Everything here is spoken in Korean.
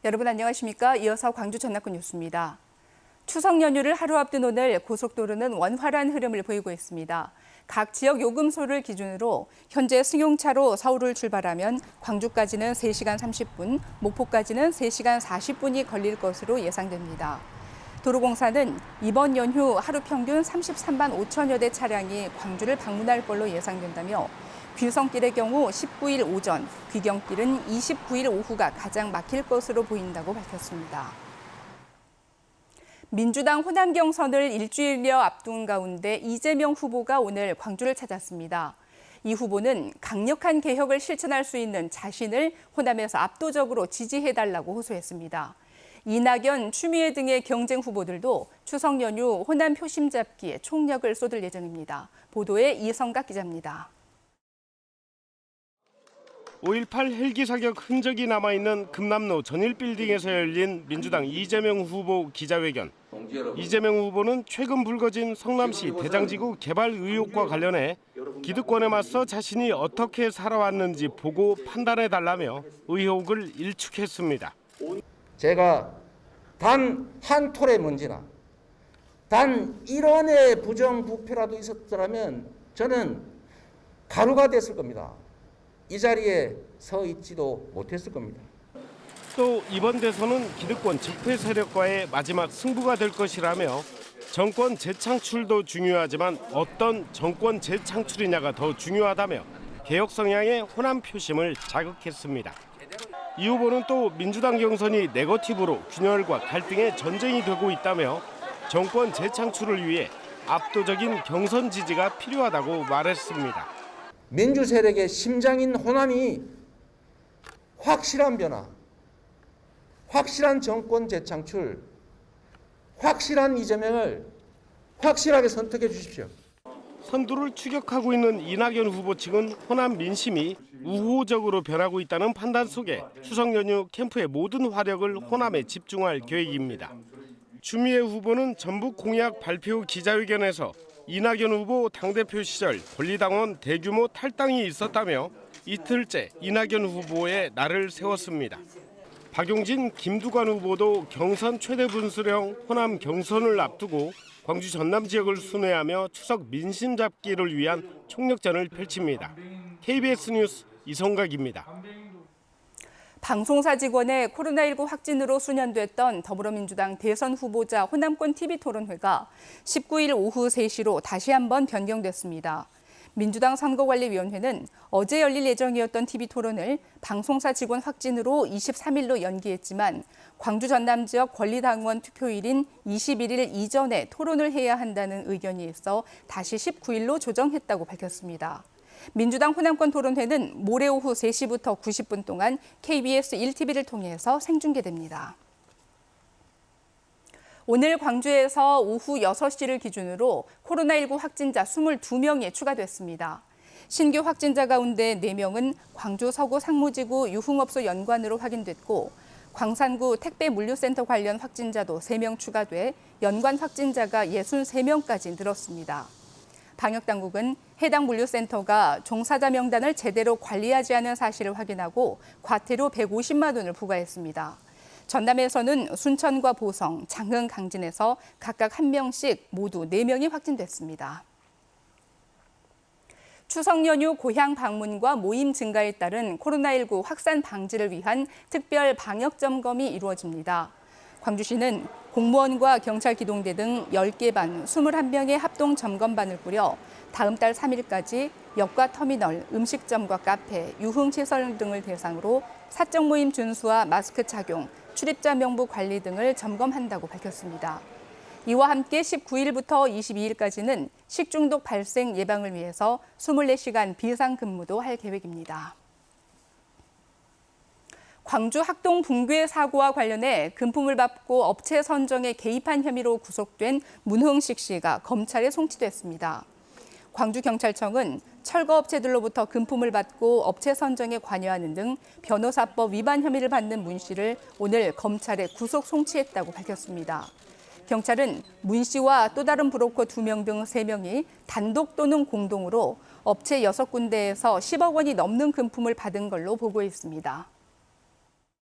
여러분 안녕하십니까? 이어서 광주 전남권 뉴스입니다. 추석 연휴를 하루 앞둔 오늘 고속도로는 원활한 흐름을 보이고 있습니다. 각 지역 요금소를 기준으로 현재 승용차로 서울을 출발하면 광주까지는 3시간 30분, 목포까지는 3시간 40분이 걸릴 것으로 예상됩니다. 도로공사는 이번 연휴 하루 평균 33만 5천여 대 차량이 광주를 방문할 걸로 예상된다며 귀성길의 경우 19일 오전, 귀경길은 29일 오후가 가장 막힐 것으로 보인다고 밝혔습니다. 민주당 호남 경선을 일주일여 앞둔 가운데 이재명 후보가 오늘 광주를 찾았습니다. 이 후보는 강력한 개혁을 실천할 수 있는 자신을 호남에서 압도적으로 지지해달라고 호소했습니다. 이낙연, 추미애 등의 경쟁 후보들도 추석 연휴 호남 표심 잡기에 총력을 쏟을 예정입니다. 보도에 이성각 기자입니다. 5.18 헬기 사격 흔적이 남아있는 금남로 전일빌딩에서 열린 민주당 이재명 후보 기자회견. 이재명 후보는 최근 불거진 성남시 대장지구 개발 의혹과 관련해 기득권에 맞서 자신이 어떻게 살아왔는지 보고 판단해달라며 의혹을 일축했습니다. 제가 단 한 톨의 먼지나 단 1원의 부정부패라도 있었더라면 저는 가루가 됐을 겁니다. 이 자리에 서 있지도 못했을 겁니다. 또 이번 대선은 기득권 적폐 세력과의 마지막 승부가 될 것이라며 정권 재창출도 중요하지만 어떤 정권 재창출이냐가 더 중요하다며 개혁 성향의 호남 표심을 자극했습니다. 이 후보는 또 민주당 경선이 네거티브로 균열과 갈등의 전쟁이 되고 있다며 정권 재창출을 위해 압도적인 경선 지지가 필요하다고 말했습니다. 민주 세력의 심장인 호남이 확실한 변화, 확실한 정권 재창출, 확실한 이재명을 확실하게 선택해 주십시오. 선두를 추격하고 있는 이낙연 후보 측은 호남 민심이 우호적으로 변하고 있다는 판단 속에 추석 연휴 캠프의 모든 화력을 호남에 집중할 계획입니다. 추미애 후보는 전북 공약 발표 기자회견에서 이낙연 후보 당대표 시절 권리당원 대규모 탈당이 있었다며 이틀째 이낙연 후보의 날을 세웠습니다. 박용진, 김두관 후보도 경선 최대 분수령 호남 경선을 앞두고 광주 전남 지역을 순회하며 추석 민심 잡기를 위한 총력전을 펼칩니다. KBS 뉴스 이성각입니다. 방송사 직원의 코로나19 확진으로 수년됐던 더불어민주당 대선 후보자 호남권 TV토론회가 19일 오후 3시로 다시 한번 변경됐습니다. 민주당 선거관리위원회는 어제 열릴 예정이었던 TV토론을 방송사 직원 확진으로 23일로 연기했지만 광주 전남 지역 권리당원 투표일인 21일 이전에 토론을 해야 한다는 의견이 있어 다시 19일로 조정했다고 밝혔습니다. 민주당 호남권 토론회는 모레 오후 3시부터 90분 동안 KBS 1TV를 통해서 생중계됩니다. 오늘 광주에서 오후 6시를 기준으로 코로나19 확진자 22명이 추가됐습니다. 신규 확진자 가운데 4명은 광주 서구 상무지구 유흥업소 연관으로 확인됐고 광산구 택배물류센터 관련 확진자도 3명 추가돼 연관 확진자가 63명까지 늘었습니다. 방역당국은 해당 물류센터가 종사자 명단을 제대로 관리하지 않은 사실을 확인하고 과태료 150만 원을 부과했습니다. 전남에서는 순천과 보성, 장흥, 강진에서 각각 1명씩 모두 4명이 확진됐습니다. 추석 연휴 고향 방문과 모임 증가에 따른 코로나19 확산 방지를 위한 특별 방역 점검이 이루어집니다. 광주시는 공무원과 경찰 기동대 등 10개 반 21명의 합동 점검반을 꾸려 다음 달 3일까지 역과 터미널, 음식점과 카페, 유흥시설 등을 대상으로 사적 모임 준수와 마스크 착용, 출입자 명부 관리 등을 점검한다고 밝혔습니다. 이와 함께 19일부터 22일까지는 식중독 발생 예방을 위해서 24시간 비상근무도 할 계획입니다. 광주 학동 붕괴 사고와 관련해 금품을 받고 업체 선정에 개입한 혐의로 구속된 문흥식 씨가 검찰에 송치됐습니다. 광주경찰청은 철거업체들로부터 금품을 받고 업체 선정에 관여하는 등 변호사법 위반 혐의를 받는 문 씨를 오늘 검찰에 구속 송치했다고 밝혔습니다. 경찰은 문 씨와 또 다른 브로커 2명 등 3명이 단독 또는 공동으로 업체 6군데에서 10억 원이 넘는 금품을 받은 걸로 보고 있습니다.